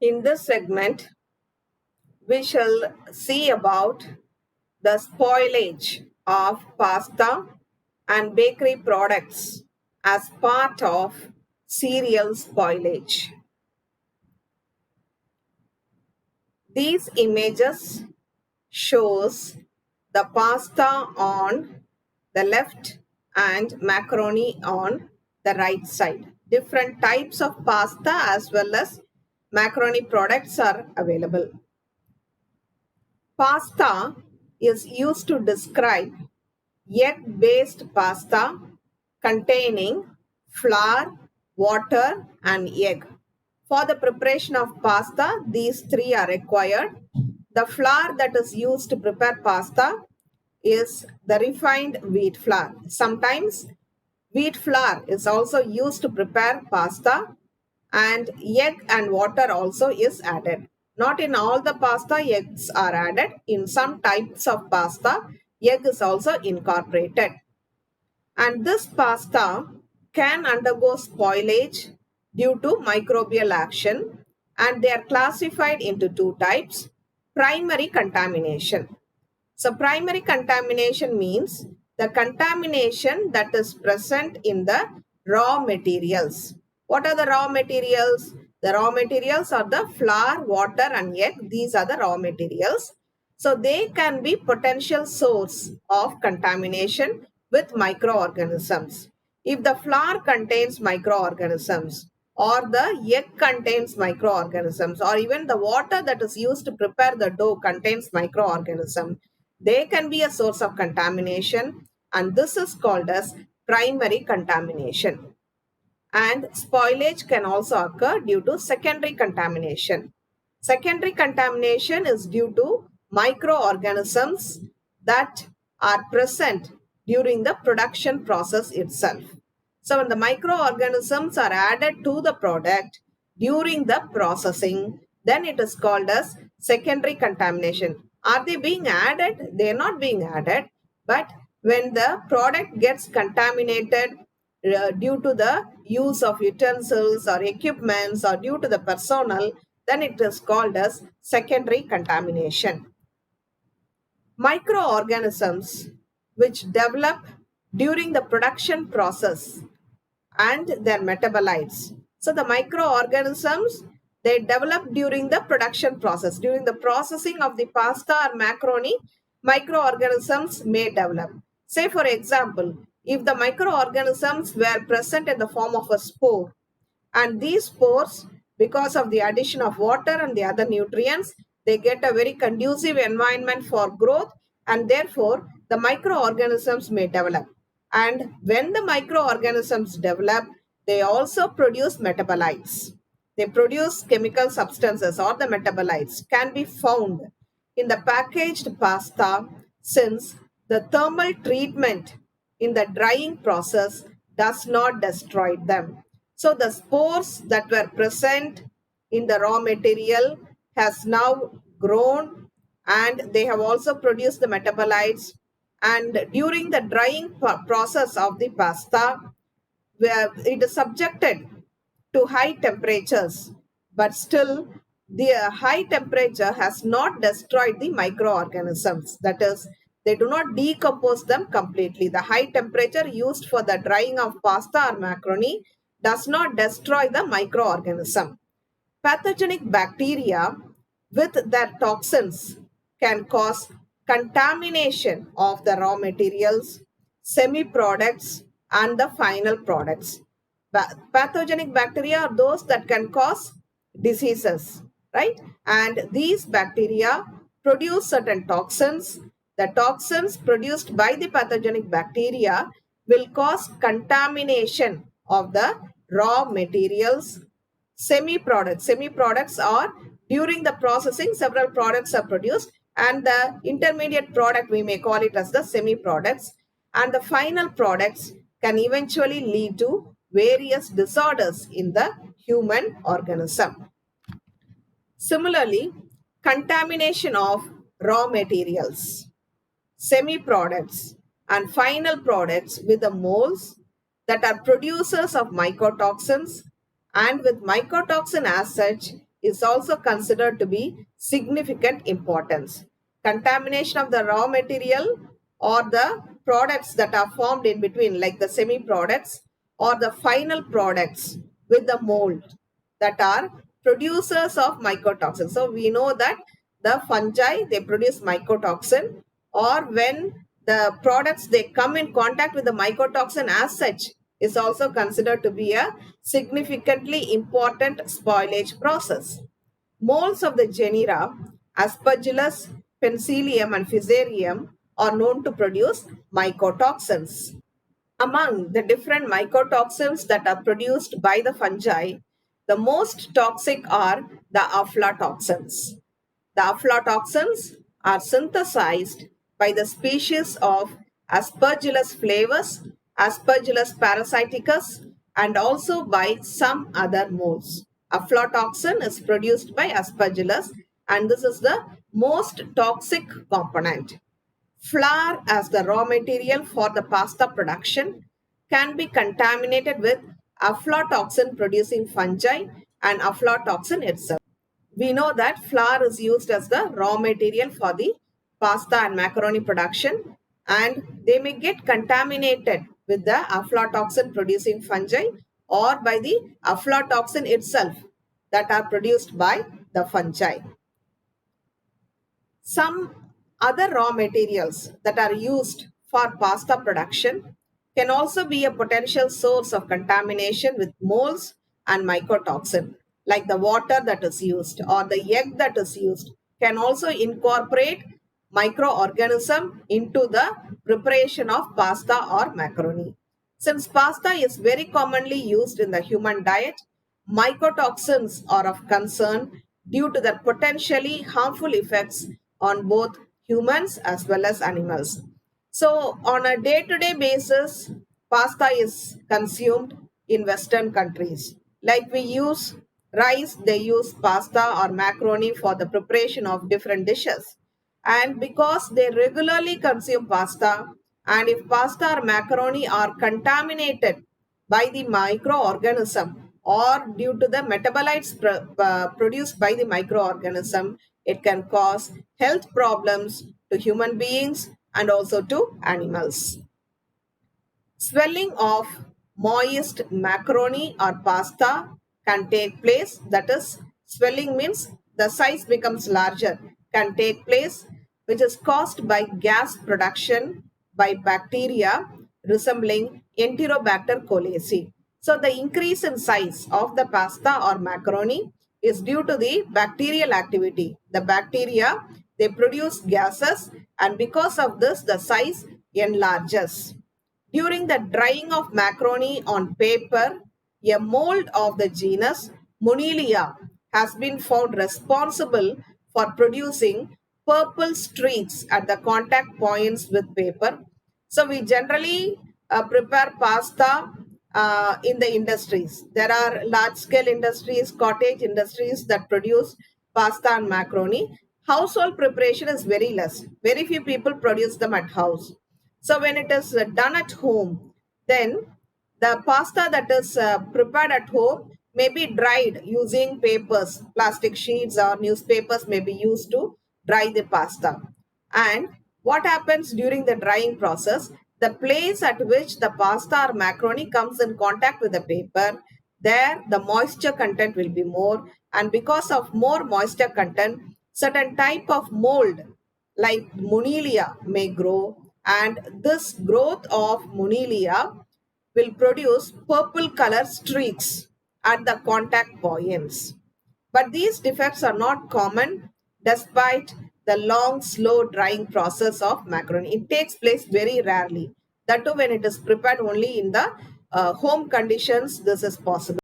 In this segment, we shall see about the spoilage of pasta and bakery products as part of cereal spoilage. These images shows the pasta on the left and macaroni on the right side. Different types of pasta as well as macaroni products are available. Pasta is used to describe egg-based pasta containing flour, water and egg. For the preparation of pasta, these three are required. The flour that is used to prepare pasta is the refined wheat flour. Sometimes wheat flour is also used to prepare pasta and egg and water also is added. Not in all the pasta eggs are added. In some types of pasta, egg is also incorporated. And this pasta can undergo spoilage due to microbial action, and they are classified into two types. Primary contamination. So primary contamination means the contamination that is present in the raw materials. What are the raw materials? The raw materials are the flour, water and egg. These are the raw materials. So they can be potential source of contamination with microorganisms. If the flour contains microorganisms or the egg contains microorganisms or even the water that is used to prepare the dough contains microorganisms, they can be a source of contamination, and this is called as primary contamination. And spoilage can also occur due to secondary contamination. Secondary contamination is due to microorganisms that are present during the production process itself. So when the microorganisms are added to the product during the processing, then it is called as secondary contamination. Are they being added? They are not being added, but when the product gets contaminated due to the use of utensils or equipments or due to the personnel, then it is called as secondary contamination. Microorganisms which develop during the production process and their metabolites. So the microorganisms, they develop during the production process. During the processing of the pasta or macaroni, microorganisms may develop. Say for example, if the microorganisms were present in the form of a spore, and these spores, because of the addition of water and the other nutrients, they get a very conducive environment for growth, and therefore the microorganisms may develop. And when the microorganisms develop, they also produce metabolites. They produce chemical substances, or the metabolites can be found in the packaged pasta, since the thermal treatment in the drying process does not destroy them. So the spores that were present in the raw material has now grown, and they have also produced the metabolites, and during the drying process of the pasta, where it is subjected to high temperatures, but still the high temperature has not destroyed the microorganisms. That is, they do not decompose them completely. The high temperature used for the drying of pasta or macaroni does not destroy the microorganism. Pathogenic bacteria with their toxins can cause contamination of the raw materials, semi-products, and the final products. Pathogenic bacteria are those that can cause diseases, right? And these bacteria produce certain toxins. The toxins produced by the pathogenic bacteria will cause contamination of the raw materials. Semi-products are during the processing, several products are produced, and the intermediate product, we may call it as the semi-products, and the final products can eventually lead to various disorders in the human organism. Similarly, contamination of raw materials, semi-products and final products with the moles that are producers of mycotoxins, and with mycotoxin as such, is also considered to be significant importance. Contamination of the raw material or the products that are formed in between, like the semi-products or the final products with the mold, that are producers of mycotoxins. So we know that the fungi, they produce mycotoxin, or when the products, they come in contact with the mycotoxin as such, is also considered to be a significantly important spoilage process. Molds of the genera Aspergillus, Penicillium and Fusarium are known to produce mycotoxins. Among the different mycotoxins that are produced by the fungi, the most toxic are the aflatoxins. The aflatoxins are synthesized by the species of Aspergillus flavus, Aspergillus parasiticus, and also by some other molds. Aflatoxin is produced by Aspergillus, and this is the most toxic component. Flour as the raw material for the pasta production can be contaminated with aflatoxin producing fungi and aflatoxin itself. We know that flour is used as the raw material for the pasta and macaroni production, and they may get contaminated with the aflatoxin producing fungi or by the aflatoxin itself that are produced by the fungi. Some other raw materials that are used for pasta production can also be a potential source of contamination with molds and mycotoxin, like the water that is used or the egg that is used can also incorporate microorganism into the preparation of pasta or macaroni. Since pasta is very commonly used in the human diet, mycotoxins are of concern due to their potentially harmful effects on both humans as well as animals. So, on a day to day basis, pasta is consumed in Western countries. Like we use rice, they use pasta or macaroni for the preparation of different dishes. And because they regularly consume pasta, and if pasta or macaroni are contaminated by the microorganism or due to the metabolites produced by the microorganism, it can cause health problems to human beings and also to animals. Swelling of moist macaroni or pasta can take place. That is, swelling means the size becomes larger, can take place, which is caused by gas production by bacteria resembling Enterobacter colaci. So, the increase in size of the pasta or macaroni is due to the bacterial activity. The bacteria, they produce gases, and because of this, the size enlarges. During the drying of macaroni on paper, a mold of the genus Monilia has been found responsible for producing purple streaks at the contact points with paper. So we generally prepare pasta in the industries. There are large scale industries, cottage industries that produce pasta and macaroni. Household preparation is very less. Very few people produce them at house. So when it is done at home, then the pasta that is prepared at home may be dried using papers, plastic sheets or newspapers may be used to dry the pasta. And what happens during the drying process? The place at which the pasta or macaroni comes in contact with the paper, there the moisture content will be more, and because of more moisture content, certain type of mold like Monilia may grow, and this growth of Monilia will produce purple color streaks at the contact points. But these defects are not common despite the long, slow drying process of macaroni. It takes place very rarely. That too, when it is prepared only in the home conditions, this is possible.